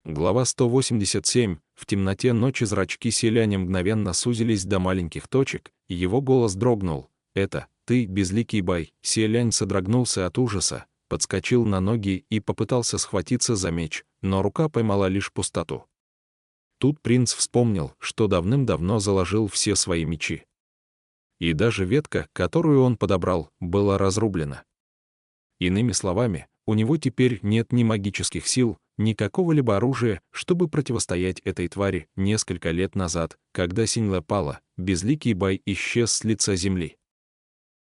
Глава 187. В темноте ночи зрачки селяня мгновенно сузились до маленьких точек, и его голос дрогнул. «Это ты, безликий бай!» Селянь содрогнулся от ужаса, подскочил на ноги и попытался схватиться за меч, но рука поймала лишь пустоту. Тут принц вспомнил, что давным-давно заложил все свои мечи. И даже ветка, которую он подобрал, была разрублена. Иными словами, у него теперь нет ни магических сил, ни какого-либо оружия, чтобы противостоять этой твари. Несколько лет назад, когда Синьлэ пала, безликий бай исчез с лица земли.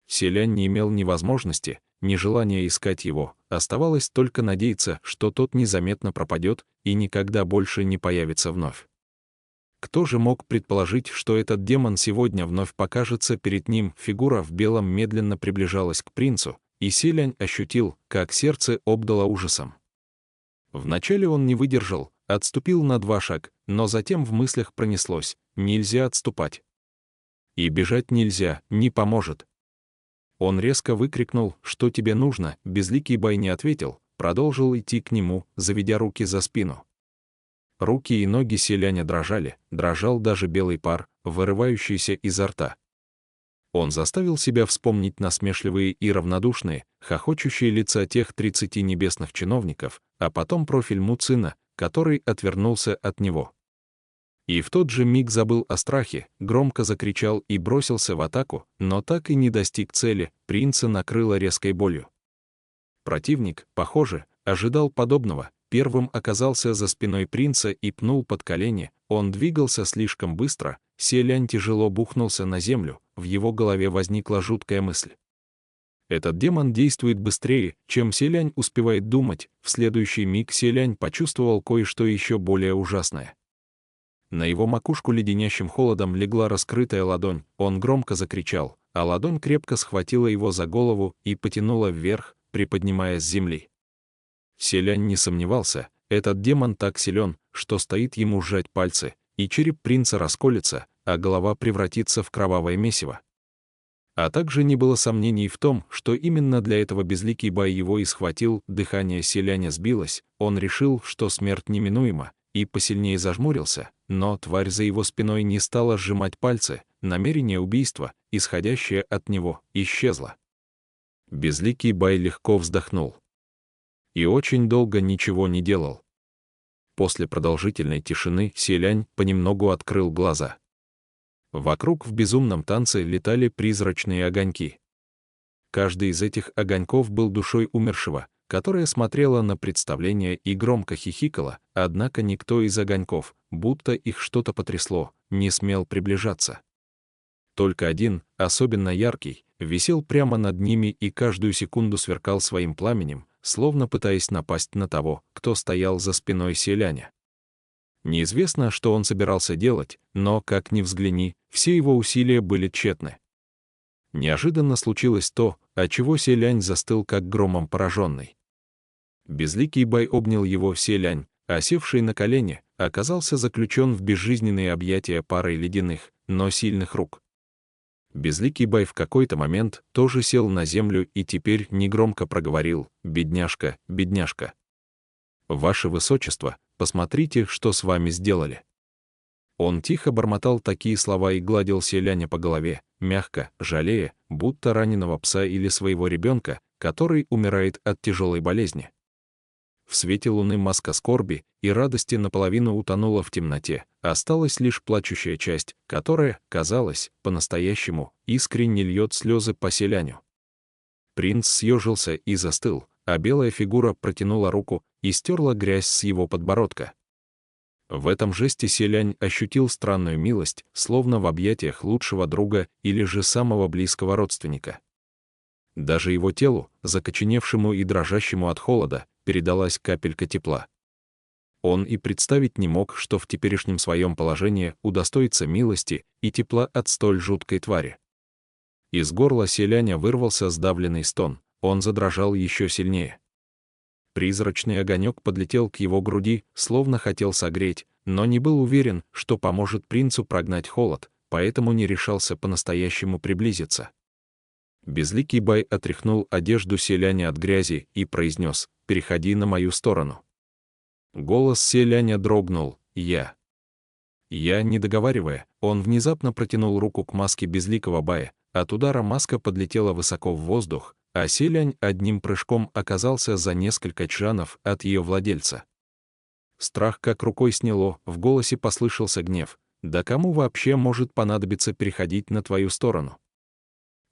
Селянь не имел ни возможности, ни желания искать его, оставалось только надеяться, что тот незаметно пропадет и никогда больше не появится вновь. Кто же мог предположить, что этот демон сегодня вновь покажется перед ним? Фигура в белом медленно приближалась к принцу, и селянь ощутил, как сердце обдало ужасом. Вначале он не выдержал, отступил на 2 шага, но затем в мыслях пронеслось: нельзя отступать. И бежать нельзя, не поможет. Он резко выкрикнул: «Что тебе нужно?» Безликий бай не ответил, продолжил идти к нему, заведя руки за спину. Руки и ноги селяня дрожали, дрожал даже белый пар, вырывающийся изо рта. Он заставил себя вспомнить насмешливые и равнодушные, хохочущие лица тех 30 небесных чиновников, а потом профиль Муцина, который отвернулся от него. И в тот же миг забыл о страхе, громко закричал и бросился в атаку, но так и не достиг цели, принца накрыло резкой болью. Противник, похоже, ожидал подобного, первым оказался за спиной принца и пнул под колени. Он двигался слишком быстро, селянь тяжело бухнулся на землю, в его голове возникла жуткая мысль. Этот демон действует быстрее, чем селянь успевает думать. В следующий миг селянь почувствовал кое-что еще более ужасное. На его макушку леденящим холодом легла раскрытая ладонь, он громко закричал, а ладонь крепко схватила его за голову и потянула вверх, приподнимая с земли. Селянь не сомневался, этот демон так силен, что стоит ему сжать пальцы, и череп принца расколется, а голова превратится в кровавое месиво. А также не было сомнений в том, что именно для этого безликий бай его и схватил. Дыхание селяня сбилось, он решил, что смерть неминуема, и посильнее зажмурился, но тварь за его спиной не стала сжимать пальцы, намерение убийства, исходящее от него, исчезло. Безликий бай легко вздохнул. И очень долго ничего не делал. После продолжительной тишины селянь понемногу открыл глаза. Вокруг в безумном танце летали призрачные огоньки. Каждый из этих огоньков был душой умершего, которая смотрела на представление и громко хихикала, однако никто из огоньков, будто их что-то потрясло, не смел приближаться. Только один, особенно яркий, висел прямо над ними и каждую секунду сверкал своим пламенем, словно пытаясь напасть на того, кто стоял за спиной селяня. Неизвестно, что он собирался делать, но, как ни взгляни, все его усилия были тщетны. Неожиданно случилось то, от чего селянь застыл как громом пораженный. Безликий бай обнял его. Селянь, осевший на колени, оказался заключен в безжизненные объятия парой ледяных, но сильных рук. Безликий бай в какой-то момент тоже сел на землю и теперь негромко проговорил: «Бедняжка, бедняжка. Ваше Высочество, посмотрите, что с вами сделали». Он тихо бормотал такие слова и гладил селяня по голове, мягко, жалея, будто раненого пса или своего ребенка, который умирает от тяжелой болезни. В свете луны маска скорби и радости наполовину утонула в темноте, осталась лишь плачущая часть, которая, казалось, по-настоящему искренне льет слезы по селяню. Принц съежился и застыл, а белая фигура протянула руку и стерла грязь с его подбородка. В этом жесте селянь ощутил странную милость, словно в объятиях лучшего друга или же самого близкого родственника. Даже его телу, закоченевшему и дрожащему от холода, передалась капелька тепла. Он и представить не мог, что в теперешнем своем положении удостоится милости и тепла от столь жуткой твари. Из горла селяня вырвался сдавленный стон, он задрожал еще сильнее. Призрачный огонек подлетел к его груди, словно хотел согреть, но не был уверен, что поможет принцу прогнать холод, поэтому не решался по-настоящему приблизиться. Безликий бай отряхнул одежду селяня от грязи и произнес: «Переходи на мою сторону». Голос Селяня дрогнул. Я, не договаривая, он внезапно протянул руку к маске безликого Бая. От удара маска подлетела высоко в воздух, а Селянь одним прыжком оказался за несколько чжанов от ее владельца. Страх как рукой сняло, в голосе послышался гнев. Да кому вообще может понадобиться переходить на твою сторону?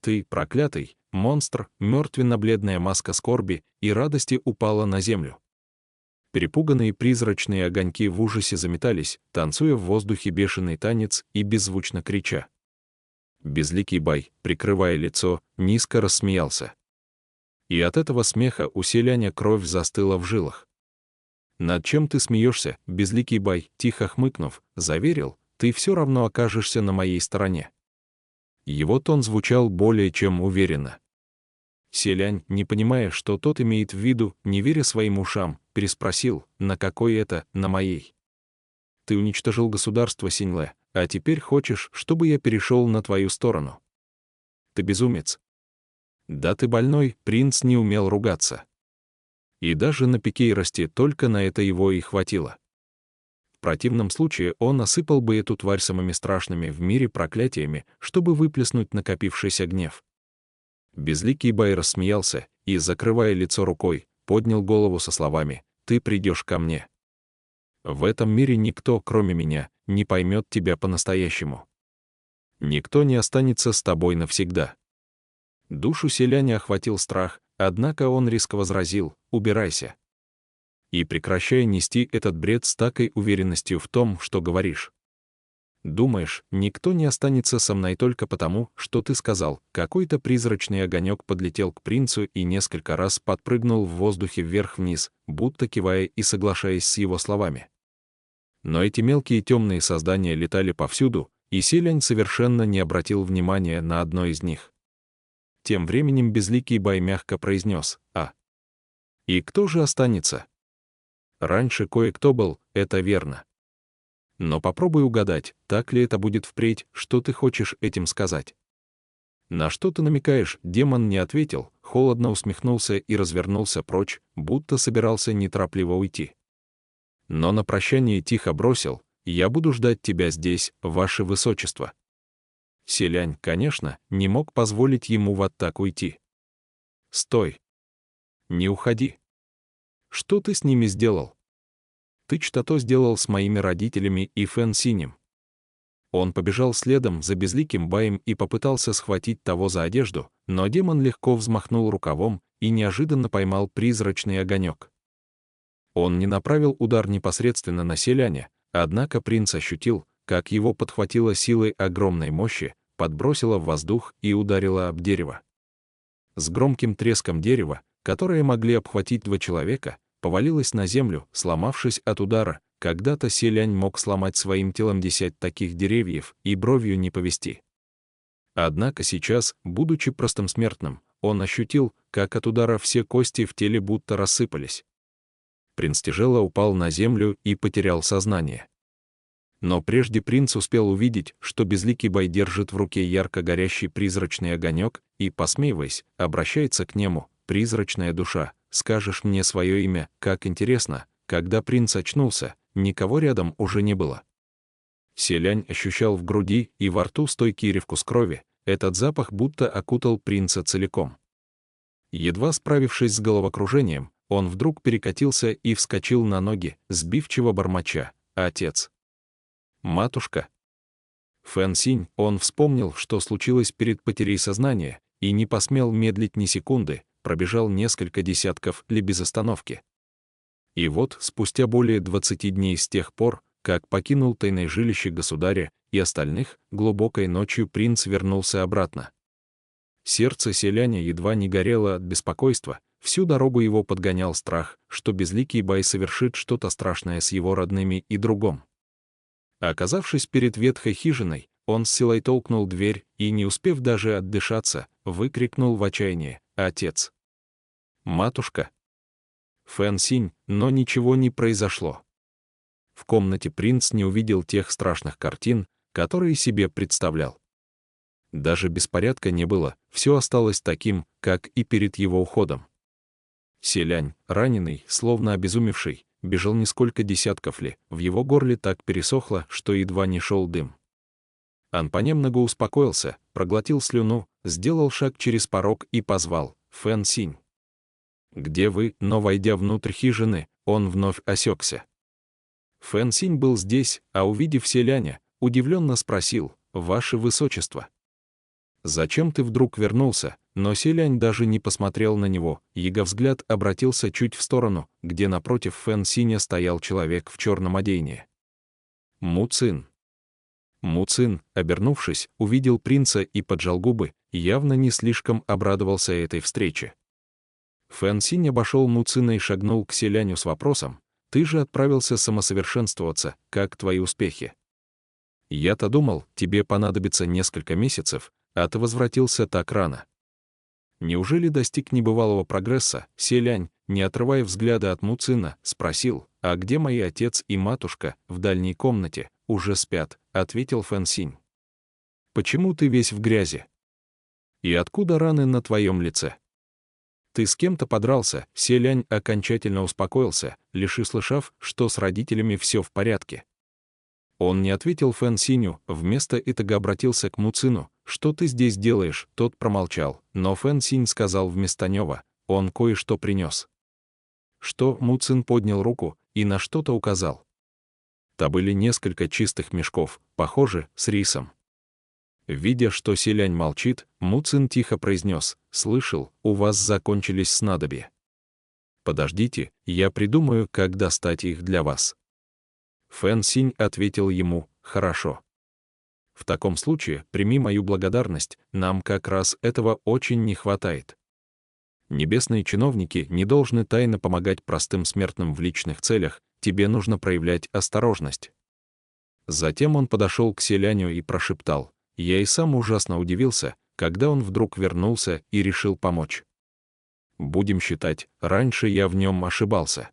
Ты, проклятый, монстр, мертвенно-бледная маска скорби и радости упала на землю. Перепуганные призрачные огоньки в ужасе заметались, танцуя в воздухе бешеный танец и беззвучно крича. Безликий Бай, прикрывая лицо, низко рассмеялся. И от этого смеха у Селяня кровь застыла в жилах. «Над чем ты смеешься, Безликий Бай?» Тихо хмыкнув, заверил, «ты все равно окажешься на моей стороне». Его тон звучал более чем уверенно. Селянь, не понимая, что тот имеет в виду, не веря своим ушам, переспросил, «На какой это, на моей?» «Ты уничтожил государство Синьлэ, а теперь хочешь, чтобы я перешел на твою сторону? Ты безумец». «Да ты больной», принц не умел ругаться. И даже на Пикейросте только на это его и хватило. В противном случае он осыпал бы эту тварь самыми страшными в мире проклятиями, чтобы выплеснуть накопившийся гнев. Безликий Бай рассмеялся и, закрывая лицо рукой, поднял голову со словами: «Ты придешь ко мне. В этом мире никто, кроме меня, не поймет тебя по-настоящему. Никто не останется с тобой навсегда». Душу Селяня охватил страх, однако он резко возразил: «Убирайся. И прекращай нести этот бред с такой уверенностью в том, что говоришь. Думаешь, никто не останется со мной только потому, что ты сказал?» Какой-то призрачный огонек подлетел к принцу и несколько раз подпрыгнул в воздухе вверх-вниз, будто кивая и соглашаясь с его словами. Но эти мелкие темные создания летали повсюду, и Селянь совершенно не обратил внимания на одно из них. Тем временем Безликий Бай мягко произнес: «А? И кто же останется?» «Раньше кое-кто был, это верно. Но попробуй угадать, так ли это будет впредь, что ты хочешь этим сказать?» «На что ты намекаешь?» Демон не ответил, холодно усмехнулся и развернулся прочь, будто собирался неторопливо уйти. Но на прощание тихо бросил: «Я буду ждать тебя здесь, ваше высочество». Селянь, конечно, не мог позволить ему вот так уйти. «Стой! Не уходи! Что ты с ними сделал?» «Ты что-то сделал с моими родителями и Фэн Синем». Он побежал следом за Безликим Баем и попытался схватить того за одежду, но демон легко взмахнул рукавом и неожиданно поймал призрачный огонек. Он не направил удар непосредственно на Селяня, однако принц ощутил, как его подхватило силой огромной мощи, подбросило в воздух и ударило об дерево. С громким треском дерева, которое могли обхватить два человека, повалилось на землю, сломавшись от удара. Когда-то Селянь мог сломать своим телом 10 таких деревьев и бровью не повести. Однако сейчас, будучи простым смертным, он ощутил, как от удара все кости в теле будто рассыпались. Принц тяжело упал на землю и потерял сознание. Но прежде принц успел увидеть, что Безликий Бай держит в руке ярко горящий призрачный огонек и, посмеиваясь, обращается к нему: «Призрачная душа, скажешь мне свое имя?» Как интересно, когда принц очнулся, никого рядом уже не было. Селянь ощущал в груди и во рту стойкий ревкус крови, этот запах будто окутал принца целиком. Едва справившись с головокружением, он вдруг перекатился и вскочил на ноги, сбивчиво бормоча: «Отец! Матушка!» Фэн Синь, он вспомнил, что случилось перед потерей сознания, и не посмел медлить ни секунды, пробежал несколько десятков ли без остановки. И вот, спустя более 20 дней с тех пор, как покинул тайное жилище государя и остальных, глубокой ночью принц вернулся обратно. Сердце Селяня едва не горело от беспокойства, всю дорогу его подгонял страх, что Безликий Бай совершит что-то страшное с его родными и другом. Оказавшись перед ветхой хижиной, он с силой толкнул дверь и, не успев даже отдышаться, выкрикнул в отчаянии: «Отец! Матушка!» Фэн Синь, но ничего не произошло. В комнате принц не увидел тех страшных картин, которые себе представлял. Даже беспорядка не было, все осталось таким, как и перед его уходом. Селянь, раненый, словно обезумевший, бежал несколько десятков ли, в его горле так пересохло, что едва не шел дым. Ан понемногу успокоился, проглотил слюну, сделал шаг через порог и позвал: «Фэн Синь». «Где вы?» Но, войдя внутрь хижины, он вновь осекся. Фэн Синь был здесь, а увидев селяня, удивленно спросил: «Ваше Высочество, зачем ты вдруг вернулся?» Но селянь даже не посмотрел на него, его взгляд обратился чуть в сторону, где напротив Фэн Синя стоял человек в черном одеянии. Му Цин. Му Цин, обернувшись, увидел принца и поджал губы, явно не слишком обрадовался этой встрече. Фэн Синь обошел Му Цина и шагнул к селяню с вопросом: «Ты же отправился самосовершенствоваться, как твои успехи? Я-то думал, тебе понадобится несколько месяцев, а ты возвратился так рано». Неужели достиг небывалого прогресса? Селянь, не отрывая взгляда от Му Цина, спросил: «А где мои отец и матушка?» «В дальней комнате, уже спят», — ответил Фэн Синь. «Почему ты весь в грязи? И откуда раны на твоем лице? Ты с кем-то подрался?» Селянь окончательно успокоился, лишь услышав, что с родителями все в порядке. Он не ответил Фэн Синю, вместо этого обратился к Му Цину: «Что ты здесь делаешь?» Тот промолчал, но Фэн Синь сказал вместо него: «Он кое-что принес». «Что?» Му Цин поднял руку и на что-то указал. Там были несколько чистых мешков, похоже, с рисом. Видя, что селянь молчит, Му Цин тихо произнес: «Слышал, у вас закончились снадобья. Подождите, я придумаю, как достать их для вас». Фэн Синь ответил ему: «Хорошо. В таком случае прими мою благодарность, нам как раз этого очень не хватает. Небесные чиновники не должны тайно помогать простым смертным в личных целях, тебе нужно проявлять осторожность». Затем он подошел к селяню и прошептал: «Я и сам ужасно удивился, когда он вдруг вернулся и решил помочь. Будем считать, раньше я в нем ошибался».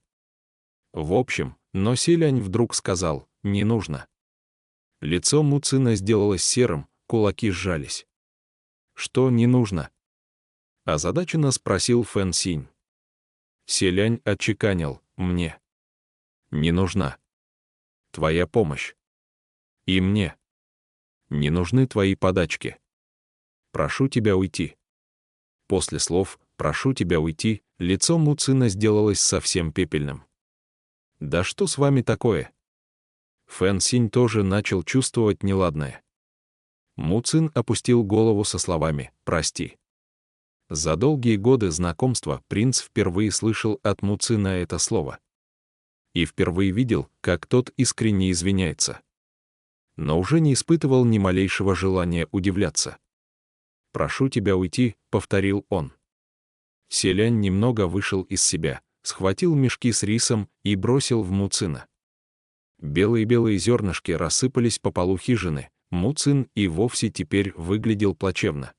В общем, но селянь вдруг сказал: «Не нужно». Лицо Му Цина сделалось серым, кулаки сжались. «Что не нужно?» озадаченно спросил Фэн Синь. Селянь отчеканил: «Мне не нужна твоя помощь. И мне не нужны твои подачки. Прошу тебя уйти». После слов «прошу тебя уйти» лицо Му Цина сделалось совсем пепельным. «Да что с вами такое?» Фэн Синь тоже начал чувствовать неладное. Му Цин опустил голову со словами: «Прости». За долгие годы знакомства принц впервые слышал от Му Цина это слово. И впервые видел, как тот искренне извиняется. Но уже не испытывал ни малейшего желания удивляться. «Прошу тебя уйти», — повторил он. Селянь немного вышел из себя, схватил мешки с рисом и бросил в Му Цина. Белые-белые зернышки рассыпались по полу хижины, Му Цин и вовсе теперь выглядел плачевно.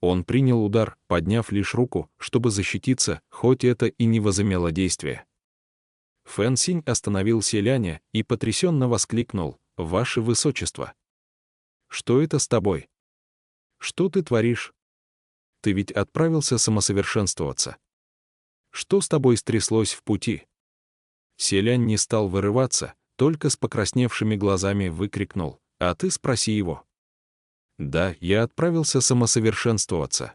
Он принял удар, подняв лишь руку, чтобы защититься, хоть это и не возымело действия. Фэн Синь остановил селяня и потрясенно воскликнул: «Ваше Высочество! Что это с тобой? Что ты творишь? Ты ведь отправился самосовершенствоваться. Что с тобой стряслось в пути?» Селянь не стал вырываться, только с покрасневшими глазами выкрикнул: «А ты спроси его». «Да, я отправился самосовершенствоваться».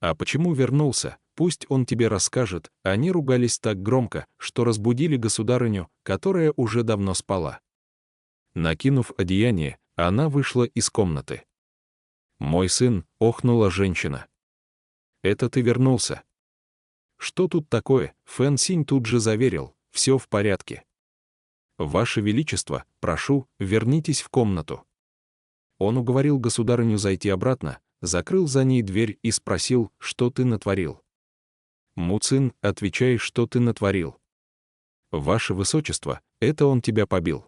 «А почему вернулся? Пусть он тебе расскажет». Они ругались так громко, что разбудили государыню, которая уже давно спала. Накинув одеяние, она вышла из комнаты. «Мой сын», — охнула женщина. «Это ты вернулся?» «Что тут такое?» Фэн Синь тут же заверил: «Все в порядке. Ваше Величество, прошу, вернитесь в комнату». Он уговорил государыню зайти обратно, закрыл за ней дверь и спросил: «Что ты натворил?» «Му Цин, отвечай, что ты натворил?» «Ваше Высочество, это он тебя побил».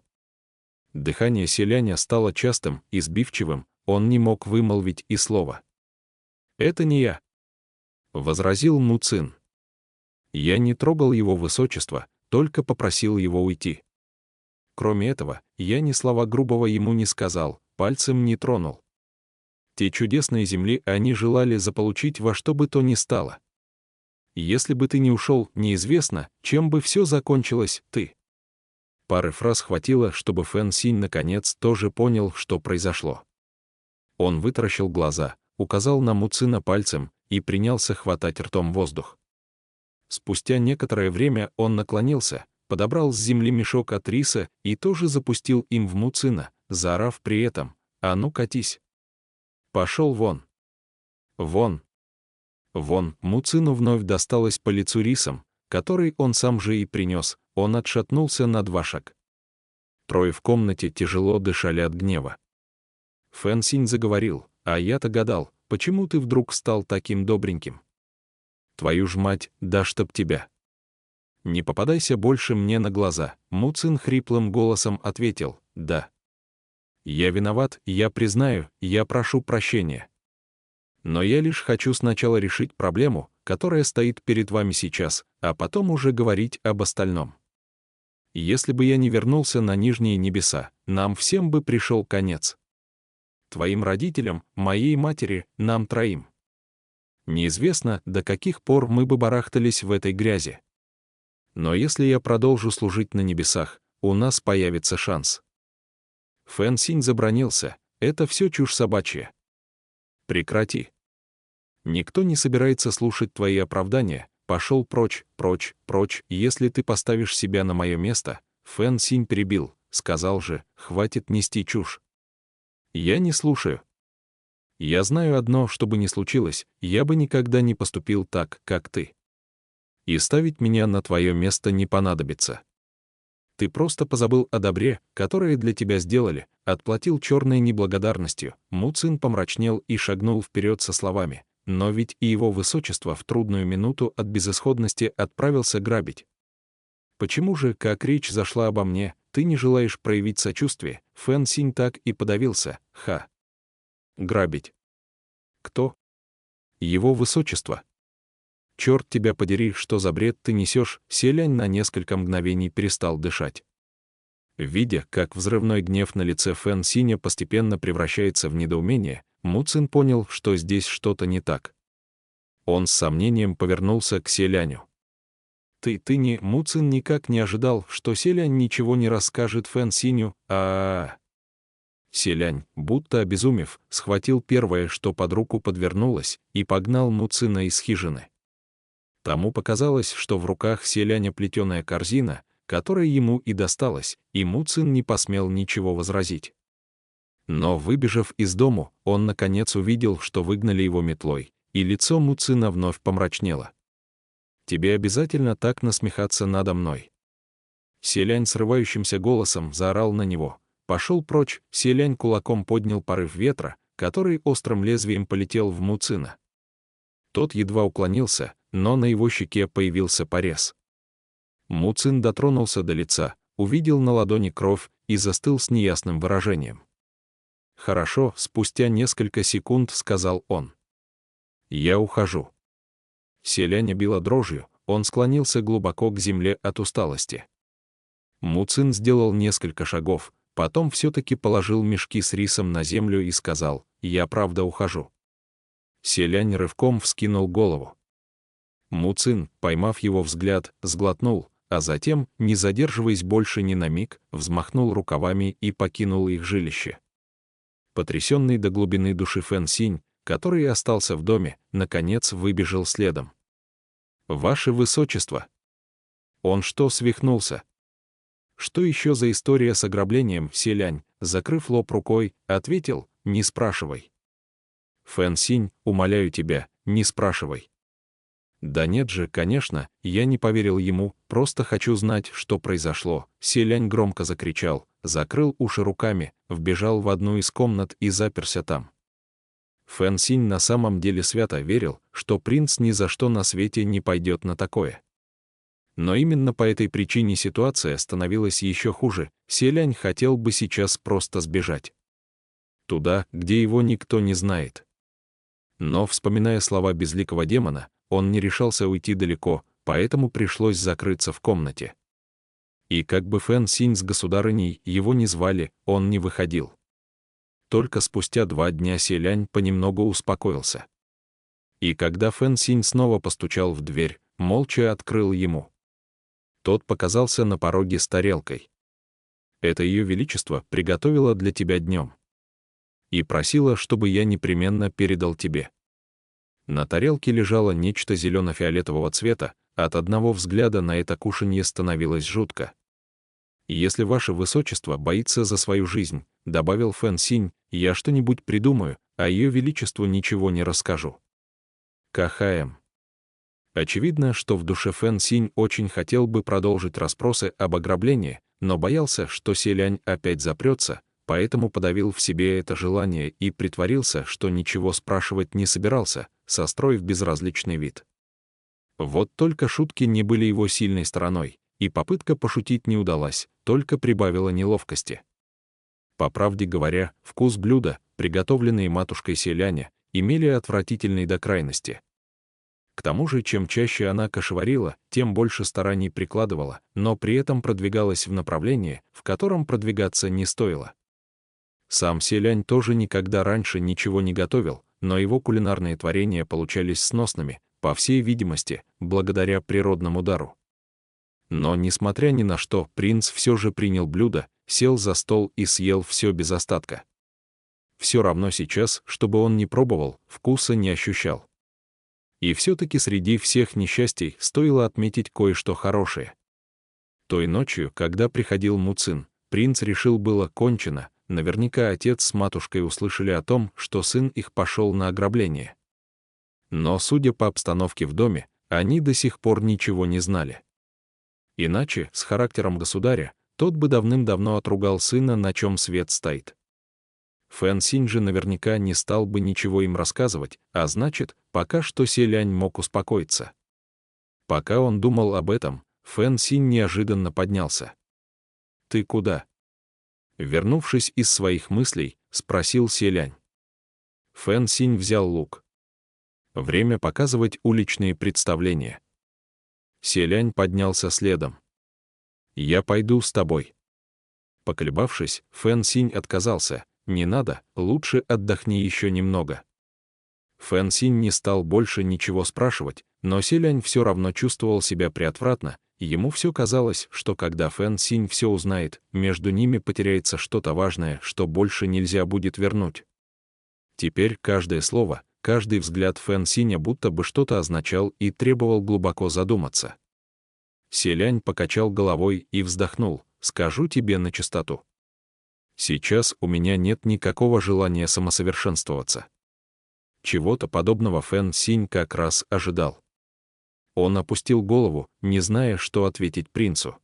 Дыхание селяня стало частым и сбивчивым, он не мог вымолвить и слова. «Это не я», — возразил Му Цин. «Я не трогал его Высочество, только попросил его уйти. Кроме этого, я ни слова грубого ему не сказал, пальцем не тронул. Те чудесные земли они желали заполучить во что бы то ни стало. Если бы ты не ушел, неизвестно, чем бы все закончилось, ты. Пары фраз хватило, чтобы Фэн Синь наконец тоже понял, что произошло. Он вытаращил глаза, указал на Му Цина пальцем и принялся хватать ртом воздух. Спустя некоторое время он наклонился, подобрал с земли мешок от риса и тоже запустил им в Му Цина, заорав при этом: «А ну катись! Пошел вон! Вон!» Вон, Му Цину вновь досталось по лицу рисом, который он сам же и принес. Он отшатнулся на 2 шага. Трое в комнате тяжело дышали от гнева. Фэн Синь заговорил: «А я-то гадал, почему ты вдруг стал таким добреньким? Твою ж мать, да чтоб тебя! Не попадайся больше мне на глаза!» Му Цин хриплым голосом ответил: «Да. Я виноват, я признаю, я прошу прощения. Но я лишь хочу сначала решить проблему, которая стоит перед вами сейчас, а потом уже говорить об остальном. Если бы я не вернулся на нижние небеса, нам всем бы пришел конец. Твоим родителям, моей матери, нам троим. Неизвестно, до каких пор мы бы барахтались в этой грязи. Но если я продолжу служить на небесах, у нас появится шанс». Фэн Синь забранился: «Это все чушь собачья. Прекрати. Никто не собирается слушать твои оправдания. Пошел прочь, прочь, прочь. Если ты поставишь себя на мое место...» Фэн Синь перебил: «Сказал же, хватит нести чушь. Я не слушаю. Я знаю одно, что бы ни случилось, я бы никогда не поступил так, как ты. И ставить меня на твое место не понадобится. Ты просто позабыл о добре, которое для тебя сделали, отплатил черной неблагодарностью». Му Цин помрачнел и шагнул вперед со словами: «Но ведь и его высочество в трудную минуту от безысходности отправился грабить. Почему же, как речь зашла обо мне, ты не желаешь проявить сочувствие?» Фэн Синь так и подавился: «Ха! Грабить? Кто? Его высочество. Черт тебя подери, что за бред ты несешь!» Селянь на несколько мгновений перестал дышать. Видя, как взрывной гнев на лице Фэн Синя постепенно превращается в недоумение, Му Цин понял, что здесь что-то не так. Он с сомнением повернулся к Селяню. Ты не...» Му Цин никак не ожидал, что Селянь ничего не расскажет Фэн Синю, Селянь, будто обезумев, схватил первое, что под руку подвернулось, и погнал Му Цина из хижины. Тому показалось, что в руках Селяня плетеная корзина, которая ему и досталась, и Му Цин не посмел ничего возразить. Но, выбежав из дому, он наконец увидел, что выгнали его метлой, и лицо Му Цина вновь помрачнело. «Тебе обязательно так насмехаться надо мной?» Селянь срывающимся голосом заорал на него: «Пошел прочь!» Селянь кулаком поднял порыв ветра, который острым лезвием полетел в Му Цина. Тот едва уклонился, но на его щеке появился порез. Му Цин дотронулся до лица, увидел на ладони кровь и застыл с неясным выражением. «Хорошо», — спустя несколько секунд сказал он. «Я ухожу». Селяня било дрожью, он склонился глубоко к земле от усталости. Му Цин сделал несколько шагов, потом все-таки положил мешки с рисом на землю и сказал: «Я правда ухожу». Селянь рывком вскинул голову. Му Цин, поймав его взгляд, сглотнул, а затем, не задерживаясь больше ни на миг, взмахнул рукавами и покинул их жилище. Потрясенный до глубины души Фэн Синь, который остался в доме, наконец выбежал следом. «Ваше высочество!» Он что, свихнулся? Что еще за история с ограблением? Селянь, закрыв лоб рукой, ответил: «Не спрашивай. Фэн Синь, умоляю тебя, не спрашивай». «Да нет же, конечно, я не поверил ему, просто хочу знать, что произошло». Селянь громко закричал, закрыл уши руками, вбежал в одну из комнат и заперся там. Фэн Синь на самом деле свято верил, что принц ни за что на свете не пойдет на такое. Но именно по этой причине ситуация становилась еще хуже. Селянь хотел бы сейчас просто сбежать. Туда, где его никто не знает. Но, вспоминая слова безликого демона, он не решался уйти далеко, поэтому пришлось закрыться в комнате. И как бы Фэн Синь с государыней его не звали, он не выходил. Только спустя 2 дня Селянь понемногу успокоился. И когда Фэн Синь снова постучал в дверь, молча открыл ему. Тот показался на пороге с тарелкой. «Это Ее Величество приготовило для тебя днем. И просила, чтобы я непременно передал тебе». На тарелке лежало нечто зелено-фиолетового цвета, от одного взгляда на это кушанье становилось жутко. «Если ваше высочество боится за свою жизнь», — добавил Фэн Синь, — «я что-нибудь придумаю, а Ее Величеству ничего не расскажу». КХМ. Очевидно, что в душе Фэн Синь очень хотел бы продолжить расспросы об ограблении, но боялся, что Селянь опять запрется, поэтому подавил в себе это желание и притворился, что ничего спрашивать не собирался, состроив безразличный вид. Вот только шутки не были его сильной стороной, и попытка пошутить не удалась, только прибавила неловкости. По правде говоря, вкус блюда, приготовленные матушкой Селяня, имели отвратительный до крайности. К тому же, чем чаще она кошеварила, тем больше стараний прикладывала, но при этом продвигалась в направлении, в котором продвигаться не стоило. Сам Селянь тоже никогда раньше ничего не готовил, но его кулинарные творения получались сносными, по всей видимости, благодаря природному дару. Но, несмотря ни на что, принц все же принял блюдо, сел за стол и съел все без остатка. Все равно сейчас, чтобы он не пробовал, вкуса не ощущал. И все-таки среди всех несчастий стоило отметить кое-что хорошее. Той ночью, когда приходил Муцин, принц решил было кончено, наверняка отец с матушкой услышали о том, что сын их пошел на ограбление. Но, судя по обстановке в доме, они до сих пор ничего не знали. Иначе, с характером государя, тот бы давным-давно отругал сына, на чем свет стоит. Фэн Синь же наверняка не стал бы ничего им рассказывать, а значит, пока что Селянь мог успокоиться. Пока он думал об этом, Фэн Синь неожиданно поднялся. «Ты куда?» Вернувшись из своих мыслей, спросил Селянь. Фэн Синь взял лук. Время показывать уличные представления. Селянь поднялся следом. «Я пойду с тобой». Поколебавшись, Фэн Синь отказался. «Не надо, лучше отдохни еще немного». Фэн Синь не стал больше ничего спрашивать, но Селянь все равно чувствовал себя приотвратно, и ему все казалось, что когда Фэн Синь все узнает, между ними потеряется что-то важное, что больше нельзя будет вернуть. Теперь каждое слово, каждый взгляд Фэн Синя будто бы что-то означал и требовал глубоко задуматься. Селянь покачал головой и вздохнул. «Скажу тебе на чистоту. Сейчас у меня нет никакого желания самосовершенствоваться». Чего-то подобного Фэн Синь как раз ожидал. Он опустил голову, не зная, что ответить принцу.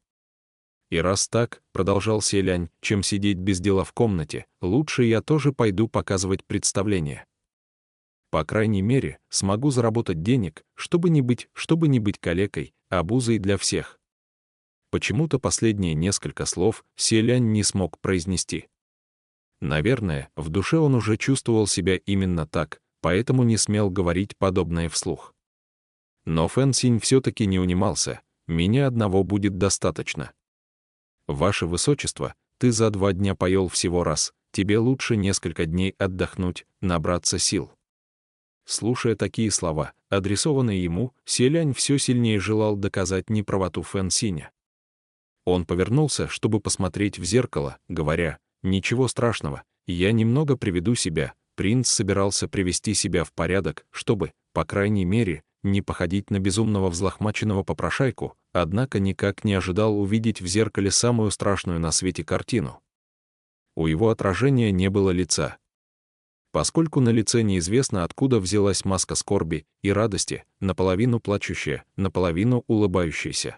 «И раз так, — продолжал Селянь, — чем сидеть без дела в комнате, лучше я тоже пойду показывать представление. По крайней мере, смогу заработать денег, чтобы не быть калекой, обузой для всех». Почему-то последние несколько слов Селянь не смог произнести. Наверное, в душе он уже чувствовал себя именно так, поэтому не смел говорить подобное вслух. Но Фэн Синь все-таки не унимался. «Меня одного будет достаточно. Ваше Высочество, ты за 2 дня поел всего раз, тебе лучше несколько дней отдохнуть, набраться сил». Слушая такие слова, адресованные ему, Селянь все сильнее желал доказать неправоту Фэн Синя. Он повернулся, чтобы посмотреть в зеркало, говоря: «Ничего страшного, я немного приведу себя». Принц собирался привести себя в порядок, чтобы, по крайней мере, не походить на безумного взлохмаченного попрошайку, однако никак не ожидал увидеть в зеркале самую страшную на свете картину. У его отражения не было лица. Поскольку на лице неизвестно, откуда взялась маска скорби и радости, наполовину плачущая, наполовину улыбающаяся.